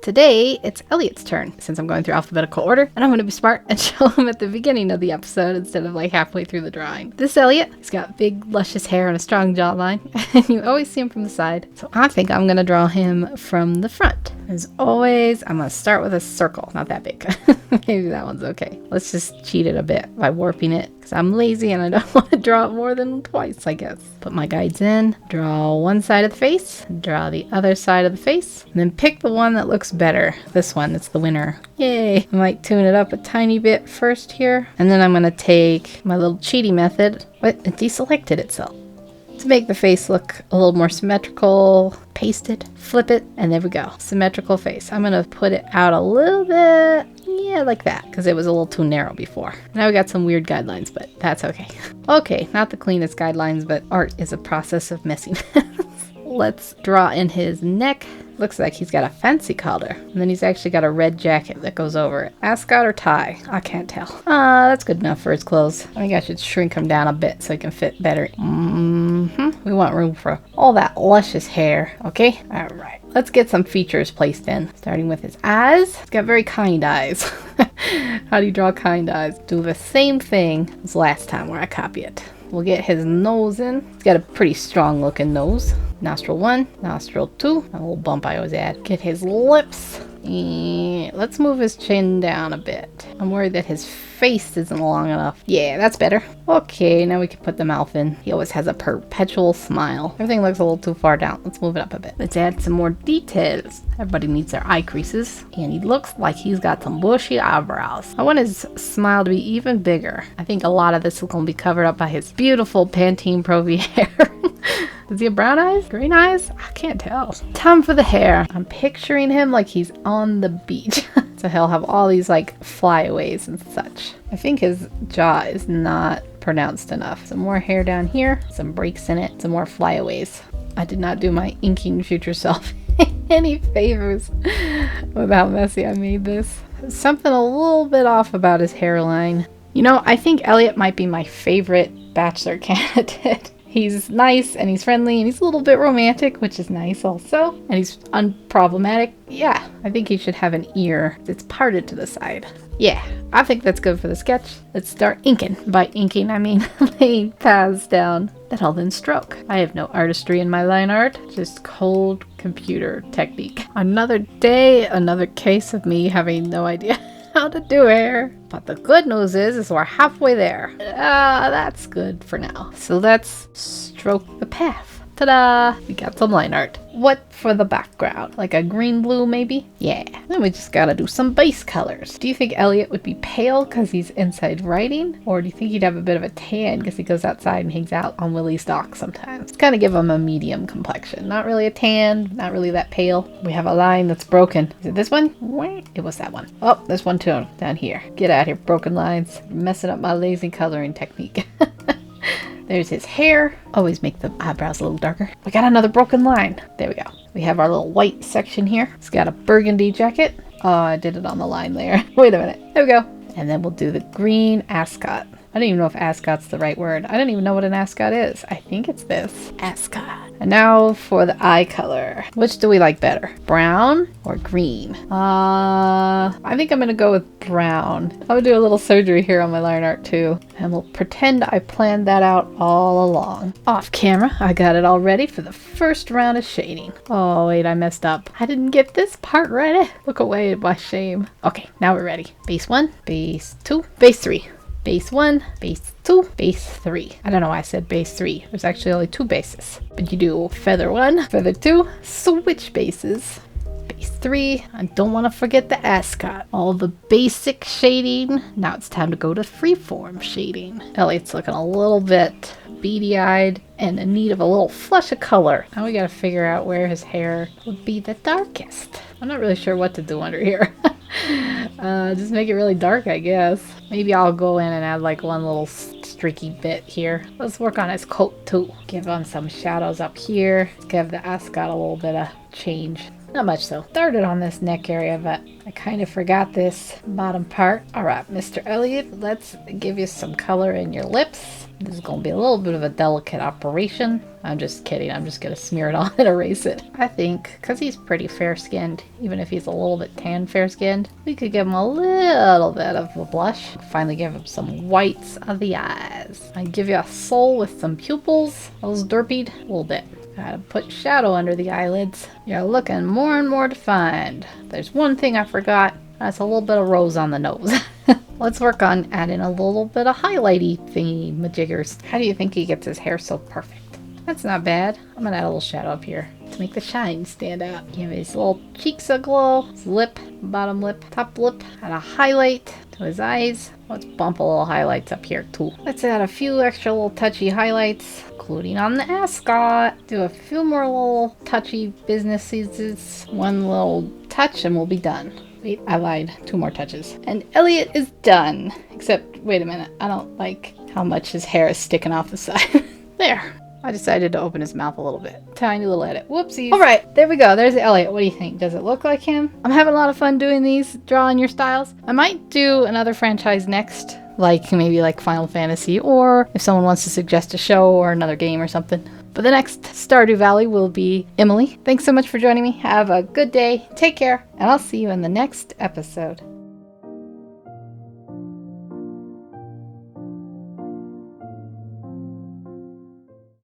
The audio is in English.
Today, it's Elliot's turn, since I'm going through alphabetical order, and I'm going to be smart and show him at the beginning of the episode instead of like halfway through the drawing. This Elliot, he's got big, luscious hair and a strong jawline, and you always see him from the side, so I think I'm going to draw him from the front. As always, I'm going to start with a circle, not that big. Maybe that one's okay. Let's just cheat it a bit by warping it, because I'm lazy and I don't want to draw it more than twice, I guess. Put my guides in, draw one side of the face, draw the other side of the face, and then pick the one that looks better. This one, it's the winner. Yay! I might tune it up a tiny bit first here, and then I'm going to take my little cheaty method. What? It deselected itself. To make the face look a little more symmetrical, paste it, flip it, and there we go. Symmetrical face. I'm going to put it out a little bit. Yeah, like that, because it was a little too narrow before. Now we got some weird guidelines, but that's okay. Okay, not the cleanest guidelines, but art is a process of messiness. Let's draw in his neck. Looks like he's got a fancy collar. And then he's actually got a red jacket that goes over it. Ascot or tie? I can't tell. That's good enough for his clothes. I think I should shrink him down a bit so he can fit better. We want room for all that luscious hair. Okay? Alright. Let's get some features placed in. Starting with his eyes. He's got very kind eyes. How do you draw kind eyes? Do the same thing as last time where I copy it. We'll get his nose in. He's got a pretty strong looking nose. Nostril 1, nostril 2, a little bump I always add. Get his lips. And let's move his chin down a bit. I'm worried that his face isn't long enough. Yeah, that's better. Okay, now we can put the mouth in. He always has a perpetual smile. Everything looks a little too far down. Let's move it up a bit. Let's add some more details. Everybody needs their eye creases. And he looks like he's got some bushy eyebrows. I want his smile to be even bigger. I think a lot of this is going to be covered up by his beautiful Pantene Pro V hair. Does he have brown eyes? Green eyes? I can't tell. Time for the hair. I'm picturing him like he's on the beach. So he'll have all these like flyaways and such. I think his jaw is not pronounced enough. Some more hair down here, some breaks in it, some more flyaways. I did not do my inking future self any favors with how messy I made this. Something a little bit off about his hairline. You know, I think Elliot might be my favorite bachelor candidate. He's nice and he's friendly and he's a little bit romantic, which is nice also. And he's unproblematic. Yeah, I think he should have an ear that's parted to the side. Yeah, I think that's good for the sketch. Let's start inking. By inking, I mean laying paths down that I'll then stroke. I have no artistry in my line art, just cold computer technique. Another day, another case of me having no idea how to do hair. But the good news is we're halfway there. That's good for now. So let's stroke the path. Ta-da! We got some line art. What for the background? Like a green blue maybe? Yeah. Then we just gotta do some base colors. Do you think Elliot would be pale because he's inside writing? Or do you think he'd have a bit of a tan because he goes outside and hangs out on Willie's dock sometimes? Let's kind of give him a medium complexion. Not really a tan, not really that pale. We have a line that's broken. Is it this one? It was that one. Oh, this one too, down here. Get out of here, broken lines. Messing up my lazy coloring technique. There's his hair. Always make the eyebrows a little darker. We got another broken line. There we go. We have our little white section here. It's got a burgundy jacket. Oh, I did it on the line layer. Wait a minute. There we go. And then we'll do the green ascot. I don't even know if ascot's the right word. I don't even know what an ascot is. I think it's this. Ascot. And now for the eye color. Which do we like better? Brown or green? I think I'm going to go with brown. I'm going to do a little surgery here on my line art too. And we'll pretend I planned that out all along. Off camera, I got it all ready for the first round of shading. Oh wait, I messed up. I didn't get this part ready. Look away at my shame. Okay, now we're ready. Base 1, base 2, base 3. Base 1, base 2, base 3. I don't know why I said base 3. There's actually only 2 bases. But you do feather 1, feather 2, switch bases. Base 3. I don't want to forget the ascot. All the basic shading. Now it's time to go to freeform shading. Elliot's looking a little bit beady-eyed and in need of a little flush of color. Now we gotta figure out where his hair would be the darkest. I'm not really sure what to do under here. Just make it really dark, I guess. Maybe I'll go in and add like one little streaky bit here. Let's work on his coat too. Give him some shadows up here. Give the ascot a little bit of change. Not much though. Started on this neck area, but I kind of forgot this bottom part. Alright, Mr. Elliot, let's give you some color in your lips. This is going to be a little bit of a delicate operation. I'm just kidding. I'm just going to smear it on and erase it. I think, because he's pretty fair-skinned, even if he's a little bit tan fair-skinned, we could give him a little bit of a blush. Finally give him some whites of the eyes. I give you a soul with some pupils. Those derpied a little bit. Gotta put shadow under the eyelids. You're looking more and more defined. There's one thing I forgot. That's a little bit of rose on the nose. Let's work on adding a little bit of highlighty thingy majiggers. How do you think he gets his hair so perfect? That's not bad. I'm gonna add a little shadow up here to make the shine stand out. Give his little cheeks a glow. His lip, bottom lip, top lip. Add a highlight to his eyes. Let's bump a little highlights up here too. Let's add a few extra little touchy highlights, including on the ascot. Do a few more little touchy businesses. One little touch and we'll be done. Wait, I lied. 2 more touches. And Elliot is done. Except, wait a minute. I don't like how much his hair is sticking off the side. There. I decided to open his mouth a little bit. Tiny little edit. Whoopsies. Alright, there we go. There's Elliot. What do you think? Does it look like him? I'm having a lot of fun doing these, drawing your styles. I might do another franchise next. Like, maybe like Final Fantasy. Or if someone wants to suggest a show or another game or something. But the next Stardew Valley will be Emily. Thanks so much for joining me. Have a good day. Take care. And I'll see you in the next episode.